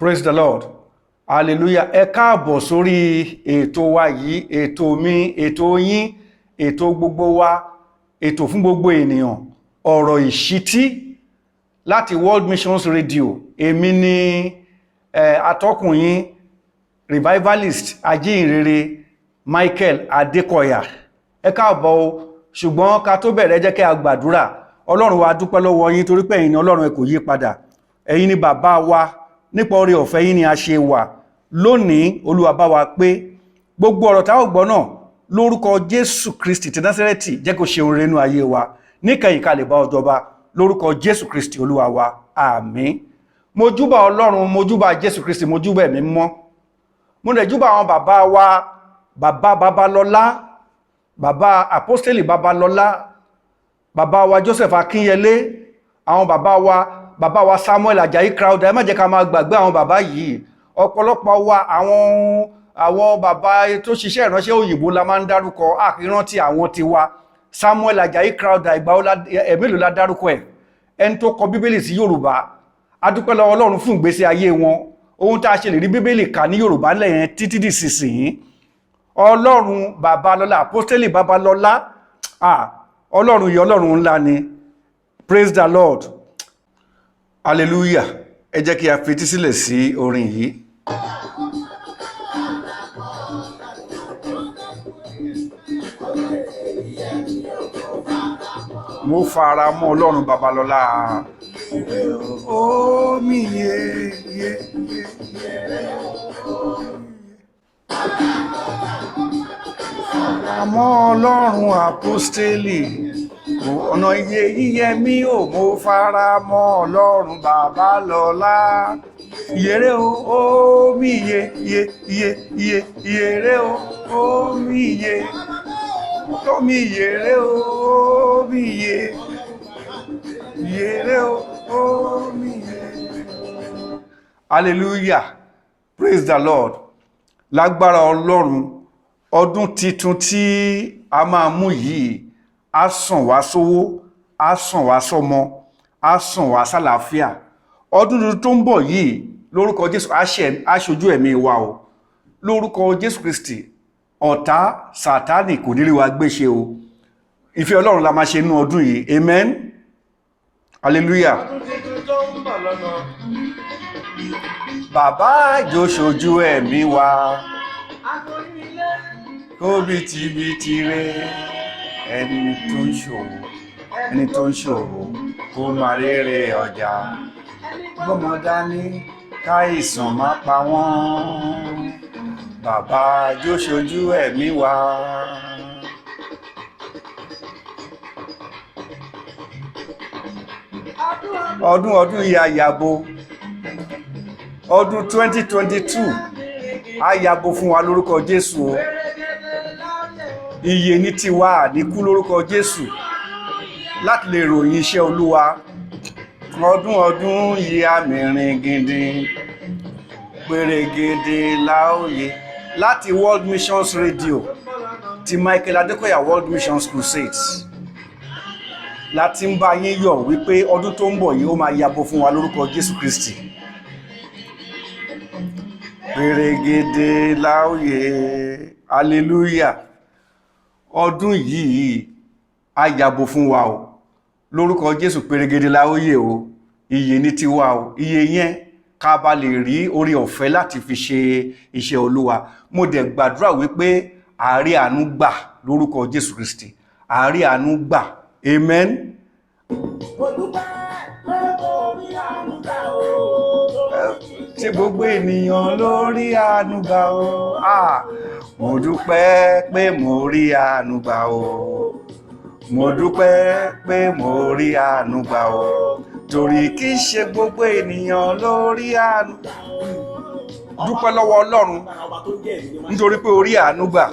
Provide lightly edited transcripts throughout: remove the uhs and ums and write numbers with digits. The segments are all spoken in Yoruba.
Praise the Lord. Hallelujah. Ẹ káàbọ̀ sórí ètò wa yìí, ètò mi, ètò yín, ètò gbogbo wa, ètò fún gbogbo ènìyàn, ọ̀rọ̀ ìṣítí láti World Missions Radio. Èmi ni atọ́kùn yín, revivalist, ajíhìnrere Michael Adékọ̀yà. Ẹ káàbọ̀ o, ṣùgbọ́n ká tó bẹ̀rẹ̀ jẹ́ kí a gbàdúrà. Ọlọ́run wa dúpẹ́ lọ́wọ́ yín torí pé ẹ̀yin ni Ọlọ́run ẹ kò yí padà. Ẹ̀yin ni bàbá wa, nípa oore ọ̀fẹ́ yín ni a ṣe wà. Lónìí, Olúwa bá wa pé gbogbo ọ̀rọ̀ tá ò gbọ́ náà lórúkọ Jésù Kristi ti Násárẹ́tì jẹ́ kó ṣe oore nínú ayé wa. Níkẹyìn ká lè bá ọ jọba lórúkọ Jésù Kristi Olúwa wa. Àmín. Mo júbà Ọlọ́run, mo júbà Jésù Kristi, mo júbà Ẹ̀mí Mímọ́. Mo dẹ̀ júbà àwọn bàbá wa, bàbá Babalọ́lá, bàbá Apostoli Babalọ́lá, bàbá wa Joseph Akínyẹlé, àwọn bàbá wa Samuel Ajayi Crowther. Ẹ má jẹ́ ká máa gbàgbé àwọn bàbá yìí. Ọ̀pọ̀lọpọ̀ wa àwọn bàbá tó ṣiṣẹ́ ìránṣẹ́ òyìnbó la máa ń dárúkọ, àkírántí àwọn tiwa. Samuel Ajayi Crowther, mélòó la dárúkọ ẹ̀? Ẹni tó kọ Bíbélì sí Yorùbá. A dúpẹ́ lọ́wọ́ Ọlọ́run fún ìgbésí ayé wọn. Ohun tá a ṣe lè rí Bíbélì kà ní Yorùbá lẹ́yìn títí dìsinsìnyí. Ọlọ́run Babalọ́lá, Apostoli Babalọ́lá, Ọlọ́run yìí Ọlọ́run ńlá ni. Praise the Lord. Hallelujah. Ẹ jẹ́ kí a fetí sílẹ̀ sí orin yìí. Mo fara mọ́ Ọlọ́run Babalọ́lá. Ó mi yé. Fara mọ́ Ọlọ́run Apostoli. Ọ̀nà iye yíyẹ mi ò, mo fara mọ́ Ọlọ́run Babalọ́lá. Yèrè o, ó mi yé, yèrè o, ó mi yé. Tó mi yèrè o, ó mi yé. Yèrè o, ó mi yé. Hallelujah. Praise the Lord. Lágbára Ọlọ́run, ọdún titun tí a máa mú yìí, á sàn wá sówó, á sàn wá sọ́mọ, á sàn wá sálàáfíà. Ọdún tó ń bọ̀ yìí lórúkọ Jésù á ṣojú ẹ̀mí wa o. Lórúkọ Jésù Kristi, ọ̀tá Sátánì kò ní rí wa gbéṣe o. Ìfẹ́ Ọlọ́run la máa ṣe nínú ọdún yìí. Amen. Hallelujah. Bàbá àjò ṣojú ẹ̀mí wa, kó bìtìbìtì rẹ̀. Ẹni tó ń ṣòwò kó máa rere ọjà. Gbọ́mọ dání káìsàn má pa wọ́n. Bàbá jó ṣojú ẹ̀mí wa. Ọdún yìí àyàbò. Ọdún 2022 àyàbò fún wa lórúkọ Jésù o. Iye ní tiwa àníkú lórúkọ Jésù láti lè ròyìn iṣẹ́ Olúwa. Ọdún yìí àmìrin gidi, pèrègèdè láòyè láti World Missions Radio ti Michael Adékọ̀yà World Missions Crusades. Láti ń bá yín yọ̀ wípé ọdún tó ń bọ̀ yìí ó máa yabo fún wa lórúkọ Jésù Kristi. Pèrègèdè láòyè. Hallelujah. Ọdún yìí á yabo fún wa o. Lórúkọ Jésù pèrègèdè láòyè o. Iye ní tiwa o. Iye yẹn ká bá lè rí orí ọ̀fẹ́ láti fi ṣe iṣẹ́ Olúwa. Mo dẹ̀ gbàdúrà wípé àárí àánú gbà lórúkọ Jésù Kristi. Àárí àánú gbà. Amen. Ṣé gbogbo ènìyàn ló rí àánú gbà o? Mo dúpẹ́ pé mo rí àánú gbà o. Mo dúpẹ́ pé mo rí àánú gbà o. Torí kì í ṣe gbogbo ènìyàn ló rí àánú. Dúpẹ́ lọ́wọ́ Ọlọ́run nítorí pé o rí àánú gbà.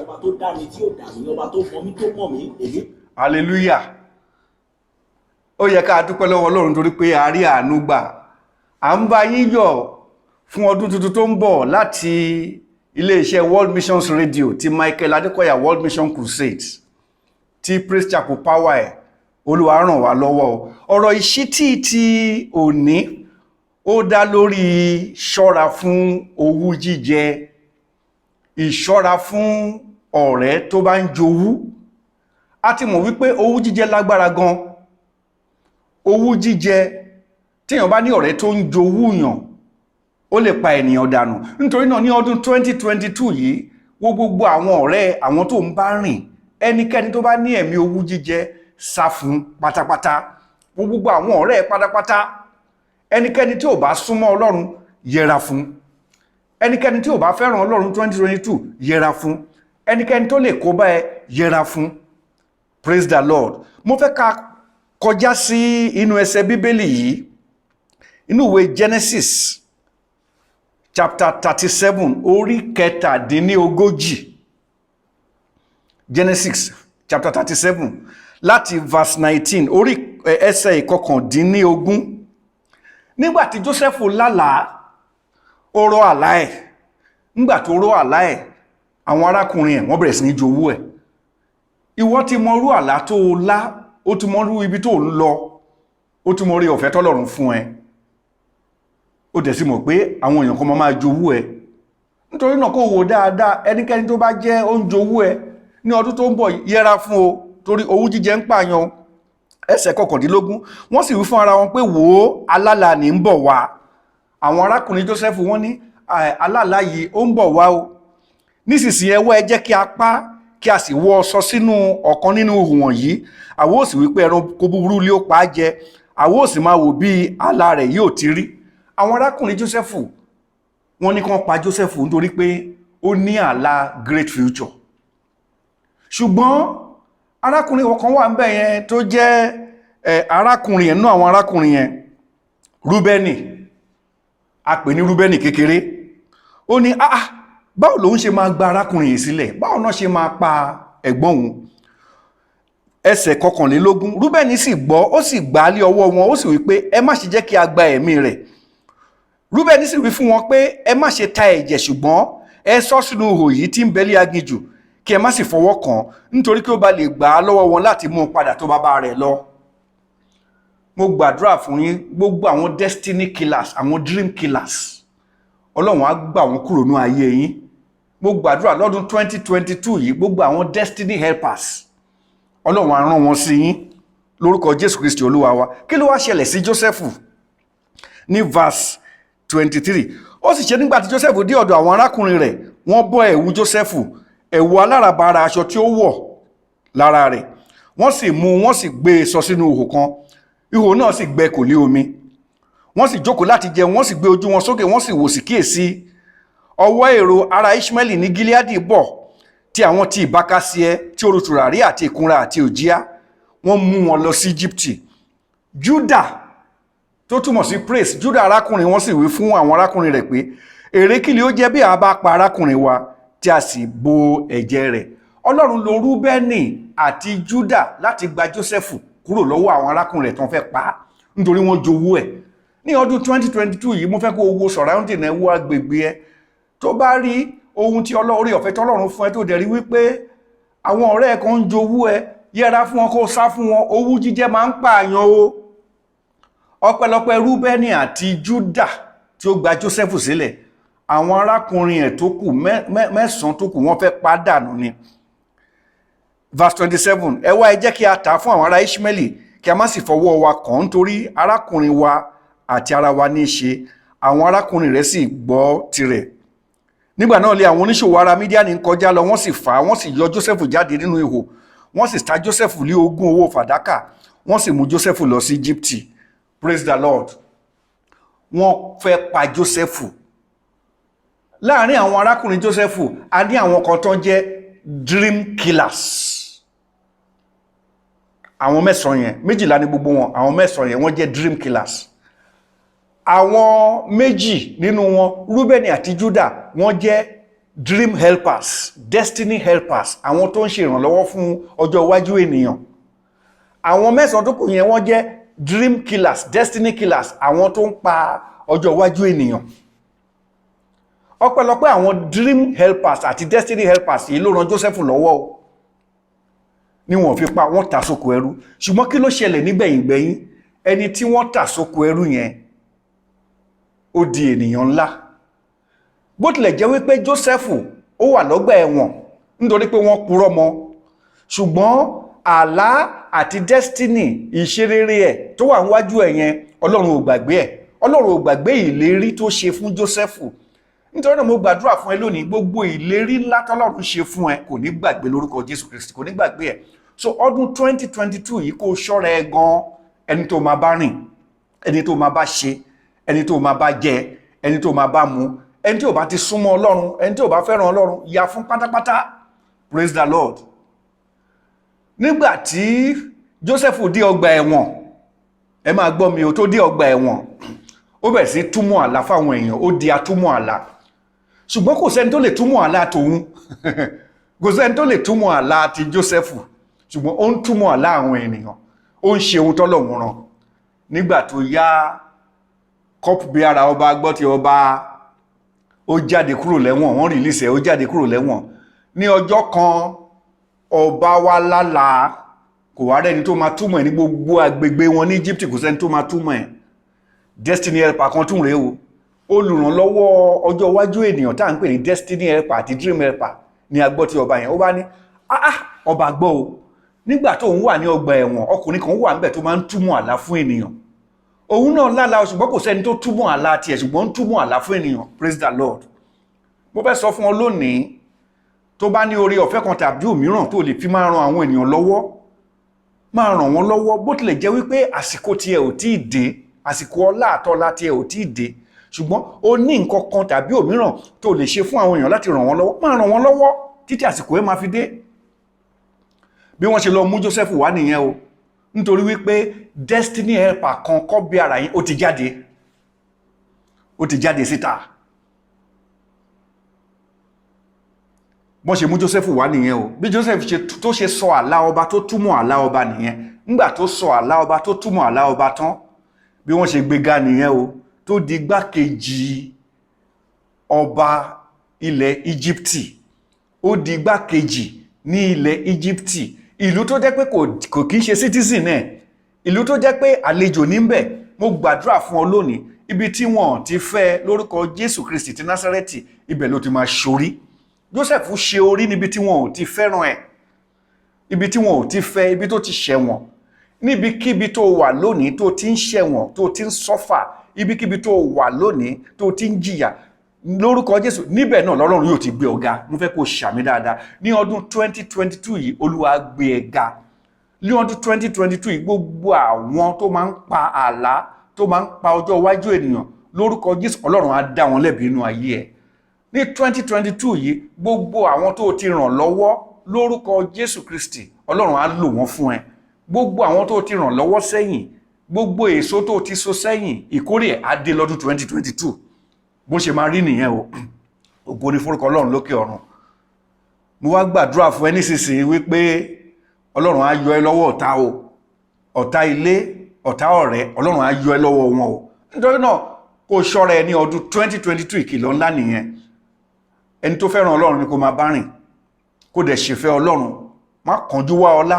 Hallelujah. Ó yẹ ká dúpẹ́ lọ́wọ́ Ọlọ́run torí pé a rí àánú gbà. À ń bá yín yọ̀ fún ọdún tuntun tó ń bọ̀ láti ilé-iṣẹ́ World Missions Radio ti Michael Adékọ̀yà World Mission Crusades ti Praise Chapel Power ẹ̀. Olúwa ràn wá lọ́wọ́. Ọ̀rọ̀ ìṣítí ti òní ó dá lórí ṣọ́ra fún owú jíjẹ, ìṣọ́ra fún ọ̀rẹ́ tó bá ń jowú. A ti mọ̀ wípé owú jíjẹ lágbára gan. Owú jíjẹ, téèyàn bá ní ọ̀rẹ́ tó ń jowú yàn, ó lè pa ènìyàn dànù. Nítorí náà ní ọdún 2022 yìí, gbogbo àwọn ọ̀rẹ́ àwọn tó ń bá rìn, ẹnikẹ́ni tó bá ní ẹ̀mí owú jíjẹ sá fún pátápátá. Gbogbo àwọn ọ̀rẹ́ pátápátá, ẹnikẹ́ni tí ò bá súnmọ́ Ọlọ́run yẹra fún. Ẹnikẹ́ni tí ò bá fẹ́ràn Ọlọ́run 2022 yẹra fún. Ẹnikẹ́ni tó lè kó bá ẹ yẹra fún. Praise the Lord. Mo fẹ́ ká kọjá sí inú ẹsẹ̀ Bíbélì yìí, inú ìwé Genesis chapter 37 orí kẹtàdínlógójì. Genesis chapter 37 láti verse 19 orí ẹsẹ̀ ìkọkàndínlógún. Nígbàtí Joseph lálàá, ó rọ́ àlá ẹ̀. Nígbàtí ó rọ́ àlá ẹ̀, àwọn arákùnrin ẹ̀ wọ́n bẹ̀rẹ̀ sí ní jowú ẹ̀. Ìwọ ti mọ irú àlá tó lá, ó ti mọ irú ibi tó ń lọ, ó ti mọ orí ọ̀fẹ́ tọ́lọ́run fún ẹ. Ó dẹ̀ sì mọ̀ pé àwọn èèyàn kan máa jowú ẹ. Nítorí náà kó wò dáadáa, ẹnikẹ́ni tó bá jẹ́ ó ń jowú ẹ ní ọdún tó ń bọ̀ yẹra fún o, torí owú jíjẹ ń pààyàn. Ẹsẹ̀ kọkàndínlógún, wọ́n sì wí fún ara wọn pé wò ó, alálàá ní ń bọ̀ wá. Àwọn arákùnrin Joseph wọ́n ní alálàá yìí ó ń bọ̀ wá o. Nísinsìnyí ẹ wá, ẹ jẹ́ kí a pa kí a sì wọ́ sọ sínú ọ̀kan nínú ihò wọ̀nyí. Àwa ó sì wí pé ẹranko búburú lé ó pa á jẹ. Àwa ó sì máa wò bí àlá rẹ̀ yóò ti rí. Àwọn arákùnrin Joseph wọ́n ní kán pa Joseph nítorí pé ó ní àlá great future. Ṣùgbọ́n arákùnrin ọ̀kan wà ńbẹ̀ yẹn tó jẹ́ arákùnrin yẹn náà, àwọn arákùnrin yẹn, Rúbẹ́nì, a pè ní Rúbẹ́nì kékeré. Ó ní báwo lòun ṣe máa gba arákùnrin yìí sílẹ̀, báwo náà ṣe máa pa ẹ̀gbọ́n òun. Ẹsẹ̀ kọkànlélógún, Rúbẹ́nì sì gbọ́, ó sì gbà á lé ọwọ́ wọn, ó sì wí pé ẹ má ṣe jẹ́ kí a gba ẹ̀mí rẹ̀. Rúbẹ́nì sì wí fún wọn pé ẹ má ṣe ta ẹ̀jẹ̀, ṣùgbọ́n ẹ sọ sínú ihò yìí tí ń bẹ ní aginjù, kí ẹ má sì fọwọ́ kàn, nítorí kí ó bá lè gbà á lọ́wọ́ wọn láti mú un padà tó bàbá rẹ̀ lọ. Mo gbàdúrà fún yín, gbogbo àwọn destiny killers, àwọn dream killers, Ọlọ́run á gbà wọ́n kúrò ní ayé yín. Mo gbàdúrà lọ́dún 2022 yìí, gbogbo àwọn destiny helpers, Ọlọ́run á rán wọn sí yín lórúkọ Jésù Kristi Olúwa wa. Kí ló wá ṣẹlẹ̀ sí Joseph ní verse 23? Ó sì ṣe nígbà tí Joseph dé ọ̀dọ̀ àwọn arákùnrin rẹ̀, wọ́n bọ́ ẹ̀wù Joseph, ẹ̀wù aláràbarà aṣọ tí ó wọ̀ lára rẹ̀. Wọ́n sì mú, wọ́n sì gbé e sọ sínú ihò kan. Ihò náà sì gbẹ kò lé omi. Wọ́n sì jókòó láti jẹun, wọ́n sì gbé ojú wọn sókè, wọ́n sì wò sí kíyèsí. Ọwọ́ èrò ará Ishmaeli ní Gileadi bọ̀, tí àwọn ti ìbákasíẹ, tí oró tùràrí àti ìkunra àti òjíá, wọ́n mú wọn lọ sí Egypt. Judah, tó túmọ̀ sí praise, Judah arákùnrin wọn sì wí fún àwọn arákùnrin rẹ̀ pé èrè kí ni ó jẹ́ bí a bá pa arákùnrin wa tí a sì bo ẹ̀jẹ̀ rẹ̀. Ọlọ́run lo Rúbẹ́nì àti Judah láti gba Joseph kúrò lọ́wọ́ àwọn arákùnrin rẹ̀ tó ń fẹ́ pa á nítorí wọ́n jowú ẹ̀. Ní ọdún 2022 yìí, mo fẹ́ kó wo surrounding ẹ, wo agbègbè ẹ, tó bá rí ohun tí orí ọ̀fẹ́ tọ́lọ́run fún ẹ tó dẹ̀ rí wípé àwọn ọ̀rẹ́ ẹ kan ń jowú ẹ, yẹra fún wọn, kó sá fún wọn. Owú jíjẹ máa ń pààyàn o. Ọpẹ́lọpẹ́ Rúbẹ́nì àti Judah tí ó gba Joseph sílẹ̀, àwọn arákùnrin ẹ̀ tó kù mẹ́sàn-án tó kù wọ́n fẹ́ pa dànù ni. Verse 27, ẹ wá, ẹ jẹ́ kí a tà fún àwọn ará Ishmaeli, kí a má sì fọwọ́ wa kàn, nítorí arákùnrin wa àti ara wa ní í ṣe. Àwọn arákùnrin rẹ̀ sì gbọ́ tirẹ̀. Nígbà náà lé àwọn oníṣòwò ará Mídíánì ń kọjá lọ, wọ́n sì fà á, wọ́n sì yọ Joseph jáde nínú ihò, wọ́n sì ta Joseph lé ogún owó fàdákà, wọ́n sì mú Joseph lọ sí Egypt. Praise the Lord. Wọ́n fẹ́ pa Joseph. Láàárín àwọn arákùnrin Joseph, a ní àwọn kan tó jẹ́ dream killers. Àwọn mẹ́sàn-án yẹn, méjìlá ní gbogbo wọn, àwọn mẹ́sàn-án yẹn wọ́n jẹ́ dream killers. Àwọn méjì nínú wọn, Rúbẹ́nì àti Judah, wọ́n jẹ́ dream helpers, destiny helpers, àwọn tó ń ṣe ìrànlọ́wọ́ fún ọjọ́ iwájú ènìyàn. Àwọn mẹ́sàn-án tó kù yẹn wọ́n jẹ́ dream killers, destiny killers, àwọn tó ń pa ọjọ́ iwájú ènìyàn. Ọpẹ́lọpẹ́ àwọn dream helpers àti destiny helpers yìí ló ràn Joseph lọ́wọ́ o. Ni wọ́n fi pa, wọ́n tà sóko ẹrú. Ṣùgbọ́n kí ló ṣẹlẹ̀ nígbẹ̀yìngbẹ̀yìn? Ẹni tí wọ́n tà sóko ẹrú yẹn, ó di ènìyàn ńlá. Bó tilẹ̀ jẹ́ wípé Jósẹ́fù ó wà lọ́gbà ẹ̀wọ̀n nítorí pé wọ́n purọ́ mọ́, ṣùgbọ́n àlá àti destiny ìṣerere ẹ̀ tó wà níwájú ẹ̀ yẹn Ọlọ́run ò gbàgbé ẹ̀. Ọlọ́run ò gbàgbé ìlérí tó ṣe fún Jósẹ́fù. Nítorí náà mo gbàdúrà fún ẹ lónìí, gbogbo ìlérí ńlá tọ́lọ́run ṣe fún ẹ kò ní gbàgbé lórúkọ Jésù Kristi, kò ní gbàgbé ẹ̀. So ọdún 2022 yìí kó ṣọ́ra ẹ gan, ẹni tó máa bá rìn, ẹni tó máa bá ṣe, ẹni tó máa bá jẹ, ẹni tó máa bá mu, ẹni tí ò bá ti súnmọ́ Ọlọ́run, ẹni tí ò bá fẹ́ràn Ọlọ́run, yà fún pátápátá. Praise the Lord. Nígbà tí Jósẹ́fù dé ọgbà ẹ̀wọ̀n, ẹ máa gbọ́ mi, ó tó dé ọgbà ẹ̀wọ̀n, ó bẹ̀rẹ̀ sí túmọ̀ àlá fáwọn èèyàn, ó di atúmọ̀ àlá. Ṣùgbọ́n kò sẹ́ni tó lè túmọ̀ àlá tòun, kò sẹ́ni tó lè túmọ̀ àlá ti Jósẹ́fù, ṣùgbọ́n ó ń túmọ̀ àlá àwọn ènìyàn, ó ń ṣe ohun tọ́lọ́run rán. Nígbà tó yá, cupbearer ọba gbọ́ tí ọba ó jáde kúrò lẹ́wọ̀n, wọ́n release ẹ̀, ó jáde kúrò lẹ́wọ̀n. Ní ọjọ́ kan, ọba wá lálàá, kò wá rẹ́ni tó máa túmọ̀ ẹ̀ ní gbogbo agbègbè wọn ní Egypt, kò sẹ́ni tó máa túmọ̀ ẹ̀. Destiny helper kan tún rèé o, olùrànlọ́wọ́ ọjọ́ iwájú ènìyàn tá à ń pè ní destiny helper àti dream helper ni a gbọ́ tí ọba yẹn. Ó bá ní ọba gbọ́ o, nígbà tó ń wà ní ọgbà ẹ̀wọ̀n, ọkùnrin kan wà níbẹ̀ tó máa ń túmọ̀ àlá fún ènìyàn. Òun náà lálàá, ṣùgbọ́n kò sẹ́ni tó túmọ̀ àlá tiẹ̀, ṣùgbọ́n ń túmọ̀ àlá fún ènìyàn. Praise the Lord. Mo fẹ́ sọ fún ọ lónìí, tó bá ní orí ọ̀fẹ́ kan tàbí òmíràn tó lè fi máa ran àwọn ènìyàn lọ́wọ́, máa ràn wọ́n lọ́wọ́. Bó tilẹ̀ jẹ́ wípé àsìkò tiẹ̀ ò tíì dé, àsìkò ọlá àtọlá tiẹ̀ ò tíì dé, ṣùgbọ́n ó ní nǹkan kan tàbí òmíràn tó lè ṣe fún àwọn èèyàn láti ràn wọ́n lọ́wọ́, máa ràn wọ́n lọ́wọ́ títí àsìkò ẹ̀ máa fi dé. Bí wọ́n ṣe lọ mú Jósẹ́fù wá nìyẹn o, nítorí wípé destiny helper kan kọ́ bí ara yín ó ti jáde síta. Bọ́n ṣe mú Jósẹ́fù wá nìyẹn o. Bí Jósẹ́fù tó ṣe sọ àlá ọba tó túmọ̀ àlá ọba nìyẹn. Nígbà tó sọ àlá ọba tó túmọ̀ àlá ọba tán, bí wọ́n ṣe gbéga nìyẹn o, tó di igbákejì ọba ilẹ̀ Íjíbítì. Ó di igbákejì ní ilẹ̀ Íjíbítì, ìlú tó jẹ́ pé kò kìí ṣe citizen ẹ̀, ìlú tó jẹ́ pé àlejò níbẹ̀. Mo gbàdúrà fún ọ lónìí, ibi tí wọ́n ti fẹ́ lórúkọ Jésù Kristi ti Násárẹ́tì, ibẹ̀ ló ti máa ṣorí. Jósẹ́fù ṣe orí níbi tí wọn ò ti fẹ́ràn ẹ̀, ibi tí wọn ò ti fẹ́, ibi tó ti ṣẹ̀wọ̀n. Níbikíbi tó wà lónìí tó ti ń ṣẹ̀wọ̀n, tó ti ń sọ́fà, ibikíbi tó wà lónìí tó ti ń jìyà, lórúkọ Jésù níbẹ̀ náà l'Ọlọ́run yóò ti gbé ọ ga. Mo fẹ́ kó ṣàmì dáadáa. Ní ọdún 2022 yìí Olúwa gbé ẹ ga. Ní ọdún 2022 yìí gbogbo àwọn tó máa ń pa àlá, tó máa ń pa ọjọ́ iwájú ènìyàn, lórúkọ Jésù Ọlọ́run á dá wọn lẹ́bi inú ayé ẹ̀. Ní 2022 yìí gbogbo àwọn tó ti ràn lọ́wọ́, lórúkọ Jésù Kristi Ọlọ́run á lò wọ́n fún ẹ. Gbogbo àwọn tó ti ràn lọ́wọ́ sẹ́yìn, gbogbo èso tó ti so sẹ́yìn, ìkórè ẹ̀ á dé lọ́dún 2022. Bó ṣe máa rí nìyẹn o. Ògo ni forúkọ Ọlọ́run lókè ọ̀run. Mo wá gbàdúrà fún ẹ nísinsìnyí wípé Ọlọ́run á yọ ẹ́ lọ́wọ́ ọ̀tá o. Ọ̀tá ilé, ọ̀tá ọ̀rẹ́, Ọlọ́run á yọ ẹ́ lọ́wọ́ wọn o. Nítorí náà kó ṣọ́ra ẹ ní ọdún 2022, ìkìlọ̀ ńlá nìyẹn. Ẹni tó fẹ́ràn Ọlọ́run ni kó máa bá rìn, kó dẹ̀ ṣèfẹ́ Ọlọ́run. Má kánjú wá ọlá,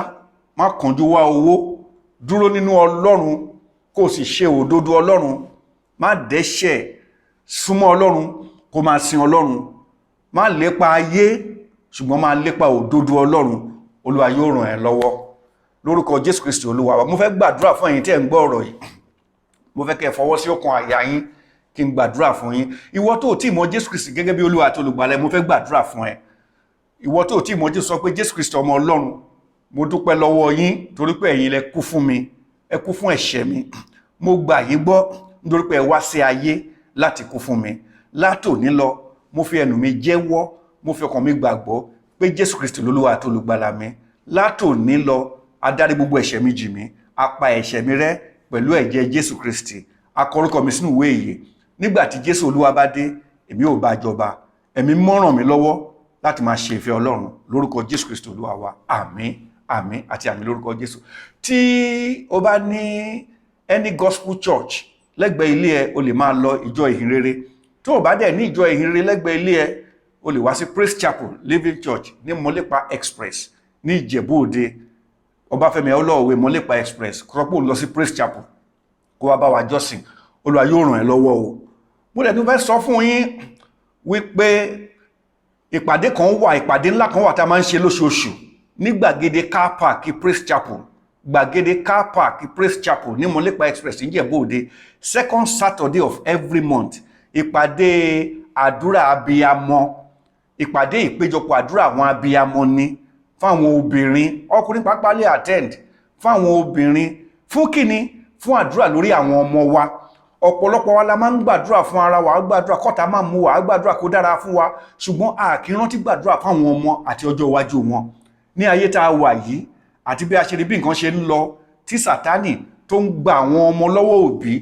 má kánjú wá owó, dúró nínú Ọlọ́run kó sì ṣe òdodo Ọlọ́run. Má dẹ́ṣẹ̀, súnmọ́ Ọlọ́run kó máa sin Ọlọ́run. Má lépa ayé, ṣùgbọ́n má lépa òdodo Ọlọ́run. Olúwa yóò ràn ẹ́ lọ́wọ́ lórúkọ Jésù Kristi Olúwa wa. Mo fẹ́ gbàdúrà fún ẹ̀yin tí ẹ ń gbọ́ ọ̀rọ̀ yìí. Mo fẹ́ kẹ́ fọwọ́ sí ọkàn àyà yín kí n gbàdúrà fún yín. Ìwọ tó ti mọ̀ Jésù Kristi gẹ́gẹ́ bí Olúwa àti Olùgbàlà, mo fẹ́ gbàdúrà fún ẹ. Ìwọ tó ti mọ̀ Jésù sọ pé Jésù Kristi ọmọ Ọlọ́run, mo dúpẹ́ lọ́wọ́ yín torí pé ẹ̀yin lẹ kú fún mi, ẹ kú fún ẹ̀ṣẹ̀ mi. Mo gbà yín gbọ́ nítorí pé ẹ wá sí ayé láti kú fún mi. Látòní lọ, mo fi ẹnu mi jẹ́wọ́, mo fi ọkàn mi gbàgbọ́ pé Jésù Kristi l'Olúwa àti Olùgbàlà mi. Látòní lọ, a dárí gbogbo ẹ̀ṣẹ̀ mi jì mí, a pa ẹ̀ṣẹ̀ mi rẹ́ pẹ̀lú ẹ̀jẹ̀ Jésù Kristi. A kọ orúkọ mi sínú ìwé ìyè. Nígbà tí Jésù Olúwa bá dé, èmi ò bá jọba. Ẹ̀mí mímọ́ ràn mí lọ́wọ́ láti máa ṣe ìfẹ́ Ọlọ́run lórúkọ Jésù Kristi Olúwa wa. Àmín, àmín àti àmín lórúkọ Jésù. Tí o bá ní any gospel church lẹ́gbẹ̀ẹ́ ilé ẹ, o lè máa lọ ìjọ ìhìnrere. Tó o bá dẹ̀ ní ìjọ ìhìnrere lẹ́gbẹ̀ẹ́ ilé ẹ, o lè wá sí Praise Chapel Living Church ní Mọ́lépa Express ní Ìjẹ̀bú Òde. Ọbáfẹ́mi Awólọ́wọ̀ Mọ́lépa Express, kọ́pọ̀ lọ sí Praise Chapel kó wá bá wa jọ́sìn. Olúwa yóò ràn ẹ́ lọ́wọ́ o. mo dẹ̀ tún fẹ́ sọ fún yín wípé ìpàdé kan wà, ìpàdé ńlá kan wà tá a máa ń ṣe lóṣooṣù ní gbàgede car park Praise Chapel, gbàgede car park Praise Chapel ní Molepa Express Ìjẹ̀bú-Òde, second Saturday of every month. Ìpàdé àdúrà abiyamọ, ìpàdé ìpéjọpọ̀ àdúrà àwọn abiyamọ ni fáwọn obìnrin, ọkùnrin pàápàá lè attend, fáwọn obìnrin, fún kíni? Fún àdúrà lórí àwọn ọmọ wa. Ọ̀pọ̀lọpọ̀ wa la máa ń gbàdúrà fún ara wa, gbàdúrà kọ́ta máa mú wa, gbàdúrà kó dára fún wa, ṣùgbọ́n a kì í rántí gbàdúrà fáwọn ọmọ àti ọjọ́ iwájú wọn. Ní ayé tá a wà yìí àti bí a ṣe rí bí nǹkan ṣe ń lọ, tí Sátánì tó ń gba àwọn ọmọ lọ́wọ́ òbí,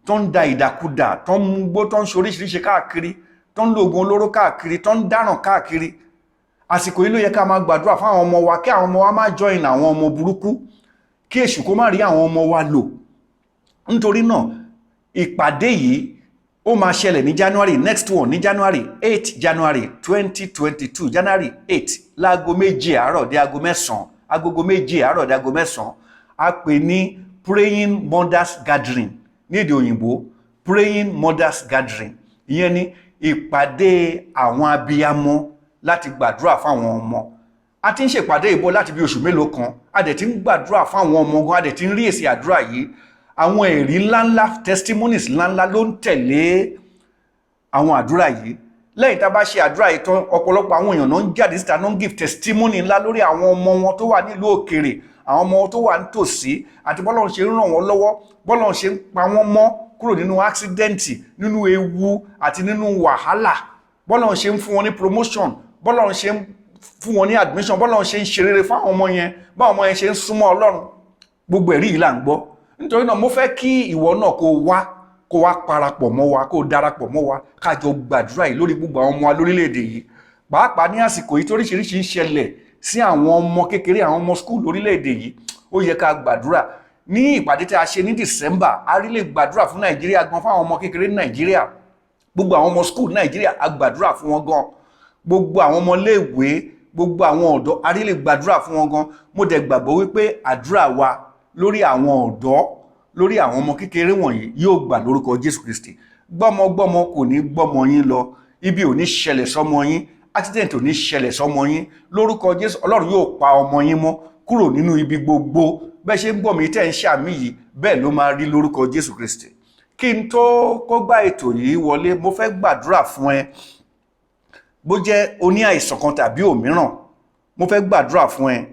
tó ń da ìdàkudà, tó ń mú gbó, tó ń ṣoríṣiríṣi káàkiri, tó ń lo oògùn olóró káàkiri, tó ń dáràn káàkiri. Àsìkò yìí ló yẹ ká máa gbàdúrà fáwọn ọmọ wa, kí àwọn ọmọ wa má join àwọn ọmọ burúkú, kí èṣù kó má rí àwọn ọmọ wa lò. Nítorí náà ìpàdé yìí ó máa ṣẹlẹ̀ ní January, next one ní January 8 January 2022, January 8 láago 7 àárọ̀ dé aago 9, agogo 7 àárọ̀ dé aago 9. A pè ní Praying Mothers Gathering ní èdè òyìnbó, Praying Mothers Gathering. Ìyẹn ni ìpàdé àwọn abiyamọ láti gbàdúrà fáwọn ọmọ. A ti ń ṣèpàdé ìbò láti bí oṣù mélòó kan, a dẹ̀ ti ń gbàdúrà fáwọn ọmọ gan, a dẹ̀ ti ń rí èsì àdúrà yìí. Àwọn ẹ̀rí ńláńlá, testimonies ńláńlá ló ń tẹ̀lé àwọn àdúrà yìí. Lẹ́yìn tá a bá ṣe àdúrà yìí tán, ọ̀pọ̀lọpọ̀ àwọn èèyàn náà ń jáde síta, náà ń give testimony ńlá lórí àwọn ọmọ wọn tó wà nílùú òkèèrè, àwọn ọmọ tó wà nítòsí, àti bọ́lọ́run ṣe ń ràn wọ́n lọ́wọ́, bọ́lọ́run ṣe ń pa wọ́n mọ́ kúrò nínú accident, nínú ewu àti nínú wàhálà, bọ́lọ́run ṣe ń fún wọn ní promotion, bọ́lọ́run ṣe ń fún wọn ní admission, bọ́lọ́run ṣe ń ṣe rere fún àwọn ọmọ yẹn, báwọn ọmọ yẹn ṣe ń súnmọ́ Ọlọ́run. Gbogbo ẹ̀rí yìí là ń gbọ́. Nítorí náà mo fẹ́ kí ìwọ náà kó wá parapọ̀ mọ́ wa, kó darapọ̀ mọ́ wa, ká jọ gbàdúrà yìí lórí gbogbo àwọn ọmọ wa lórílẹ̀-èdè yìí. Pàápàá ní àsìkò yìí toríṣiríṣi ń ṣẹlẹ̀ sí àwọn ọmọ kékeré, àwọn ọmọ school lórílẹ̀-èdè yìí. Ó yẹ ká gbàdúrà. Ní ìpàdé tí a ṣe ní December, a rí lè gbàdúrà fún Nàìjíríà gan, fún àwọn ọmọ kékeré ní Nàìjíríà. Gbogbo àwọn ọmọ school Nàìjíríà a gbàdúrà fún wọn gan. Gbogbo àwọn ọmọ iléèwé, gbogbo àwọn ọ̀dọ́ a rí lè gbàdúrà fún wọn gan. Mo dẹ̀ gbàgbọ́ wípé àdúrà wa lórí àwọn ọ̀dọ́, lórí àwọn ọmọ kékeré wọ̀nyí yóò gbà lórúkọ Jésù Kristi. Gbọ́mọgbọ́mọ kò ní gbọ́mọ yín lọ, ibi ò ní ṣẹlẹ̀ sọ́mọ yín, accident ò ní ṣẹlẹ̀ sọ́mọ yín. Lórúkọ Jésù, Ọlọ́run yóò pa ọmọ yín mọ́ kúrò nínú ibi gbogbo. Bẹ́ẹ̀ ṣe ń gbọ́ mi tẹ́ ń ṣàmì yìí, bẹ́ẹ̀ ló máa rí lórúkọ Jésù Kristi. Kí n tó kó gbá ètò yìí wọlé, mo fẹ́ gbàdúrà fún ẹ. Bó jẹ́ o ní àìsàn kan tàbí òmíràn, mo fẹ́ gbàdúrà fún ẹ.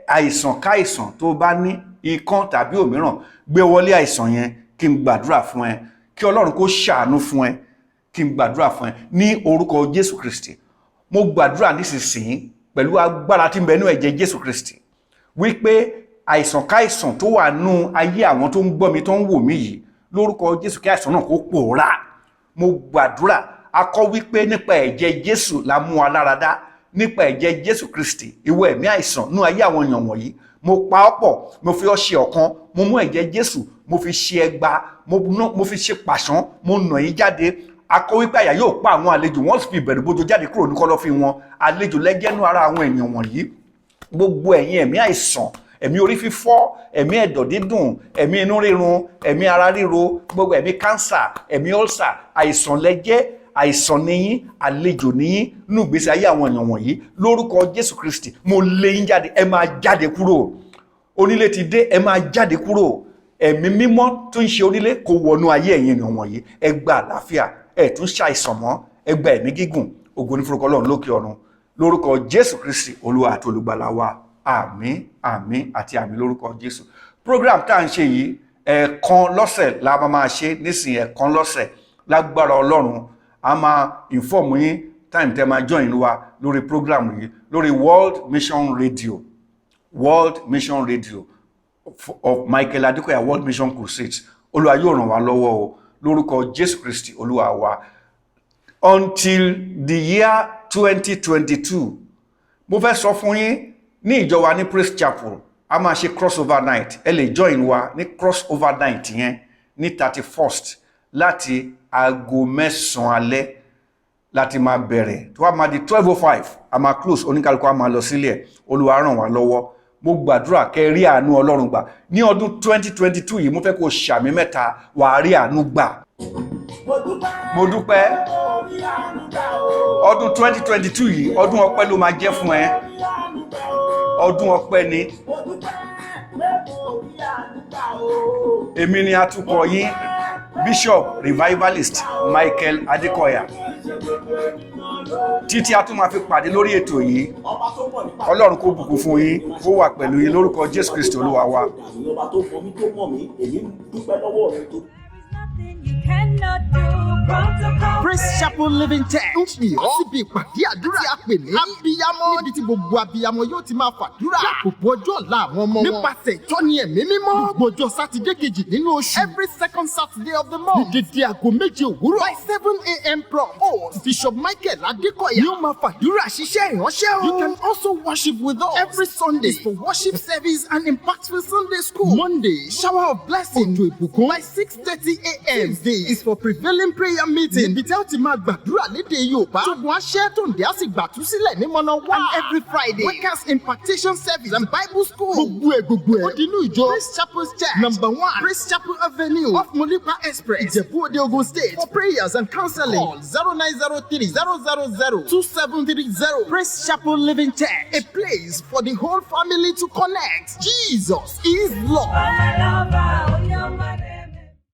Àìsàn káìsàn tó bá ní, ikán tàbí òmíràn, gbé wọlé àìsàn yẹn, kí n gbàdúrà fún ẹ. Kí Ọlọ́run kó ṣàánú fún ẹ, kí n gbàdúrà fún ẹ ní orúkọ Jésù Kristi. Mo gbàdúrà nísinsìnyí pẹ̀lú agbára tí ń bẹ nínú ẹ̀jẹ̀ Jésù Kristi wípé àìsàn káìsàn tó wà nínú ayé àwọn tó ń gbọ́ mi, tó ń wò mí yìí, lórúkọ Jésù kí àìsàn náà kó pòórá. Mo gbàdúrà, a kọ wípé nípa ẹ̀jẹ̀ Jésù la mú wa lára dá, nípa ẹ̀jẹ̀ Jésù Kristi, ìwọ ẹ̀mí àìsàn nínú ayé àwọn èèyàn wọ̀nyí, mo pa ọ́ pọ̀, mo fi ọ́ ṣe ọ̀kan, mo mú ẹ̀jẹ̀ Jésù, mo fi ṣe ẹgba, mo fi ṣe pàṣán, mo nà yín jáde. A kọ wípé àyà yóò pa àwọn àlejò, wọ́n sì fi ìbẹ̀rù bójó jáde kúrò ní kọ́lọ́fín wọn. Àlejò lẹ́jẹ̀nú ara àwọn èèyàn wọ̀nyí. Gbogbo ẹ̀yin ẹ̀mí àìsàn, ẹ̀mí orí fífọ́, ẹ̀mí ẹ̀dọ̀ dídùn, ẹ̀mí inú rírun, ẹ̀mí ara ríro, gbogbo ẹ̀mí kánsà, ẹ̀mí ulcer, àìsàn lẹ́jẹ̀, àìsàn níyín, àlejò níyín nínú ìgbésí ayé àwọn èèyàn wọ̀nyí. Lórúkọ Jésù Kristi, mo lé yín jáde, ẹ máa jáde kúrò. Onílé ti dé, ẹ máa jáde kúrò. Ẹ̀mí mímọ́ tó ń ṣe onílé kó wọnú ayé ẹ̀yin èèyàn wọ̀nyí. Ẹ gba àlàáfíà, ẹ tún ṣàìsàn mọ́, ẹ gba ẹ̀mí gígùn. Ògo ní forúkọ Ọlọ́run lókè ọ̀run. Lórúkọ Jésù Kristi, Olúwa àti olùgbàlà wa. Àmín, àmín àti àmín lórúkọ Jésù. Program tá à ń ṣe yìí, ẹ̀ẹ̀kan lọ́sẹ̀ la máa ṣe, nísìnyí ẹ̀ẹ̀kan lọ́sẹ̀ lágbára Ọlọ́run. A máa inform yín time tẹ́ máa join wa lórí program yìí, lórí World Mission Radio, World Mission Radio of Michael Adekoya World Mission Crusade. Olúwa yóò ràn wá lọ́wọ́ o, lórúkọ Jésù Kristi Olúwa wa. Until the year 2022, mo fẹ́ sọ fún yín, ní ìjọ wa ní Praise Chapel, a máa ṣe crossover night. Ẹ lè join wa ní crossover night yẹn ní 31st láti aago 9 alẹ́ láti máa bẹ̀rẹ̀. Tó wá máa di 12:05, a máa close, oníkálukú a máa lọ sílẹ̀. Olúwa ràn wá lọ́wọ́. Mo gbàdúrà kẹ́ rí àánú Ọlọ́run gbà. Ní ọdún 2022 yìí, mo fẹ́ kó ṣàmì mẹ́ta, wà á rí àánú gbà. mo dúpẹ́ ọdún 2022 yìí ọdún ọpẹ́ ló máa jẹ́ fún ẹ ọdún ọpẹ́ ni èmi ni atukọ̀ yín Bishop Revivalist Michael Adekoya títí a tún máa fi pàdé lórí ètò yìí Ọlọ́run kó bùkún fún yín kó wà pẹ̀lú yín lórúkọ Jésù Kristi Olúwa wa. Praise Chapel Living Church ń pè ọ́ síbi ìpàdé àdúrà tí a pè ní abiyamọ níbi tí gbogbo abiyamọ yóò ti máa fàdúrà lákòókò ọjọ́ ọ̀la àwọn ọmọ wọn nípasẹ̀ ìtọ́ni ẹ̀mí mímọ́ gbogbo ọjọ́ sátidé kejì nínú oṣù every second Saturday of the month ní dédé aago 7 òwúrọ̀ by 7 a.m. host Bishop Michael Adekoya ni ó máa fàdúrà ṣiṣẹ́ ìránṣẹ́ o. You can also worship with us every Sunday for worship service and impactful Sunday school. Monday shower of blessing to ìbùkún by 6:30 a.m. Tuesday is for prevailing prayer meeting. Níbi tí a ti máa gbàdúrà lédè Yorùbá. Ṣùgbọ́n aṣẹ́ tó ń dẹ́ á sì gbàtú sílẹ̀ ní mọ́nà wá. And every Friday, workers impartation service and Bible school. Gbogbo ẹ̀. Ó di inú ìjọ Praise Chapel Church. Number 1 Praise Chapel Avenue off Molipa Express. Ìjẹ̀bú-Òde, Ogun State. For prayers and counseling, call 0903-000-2730. Praise Chapel Living Church. A place for the whole family to connect. Jesus is Lord.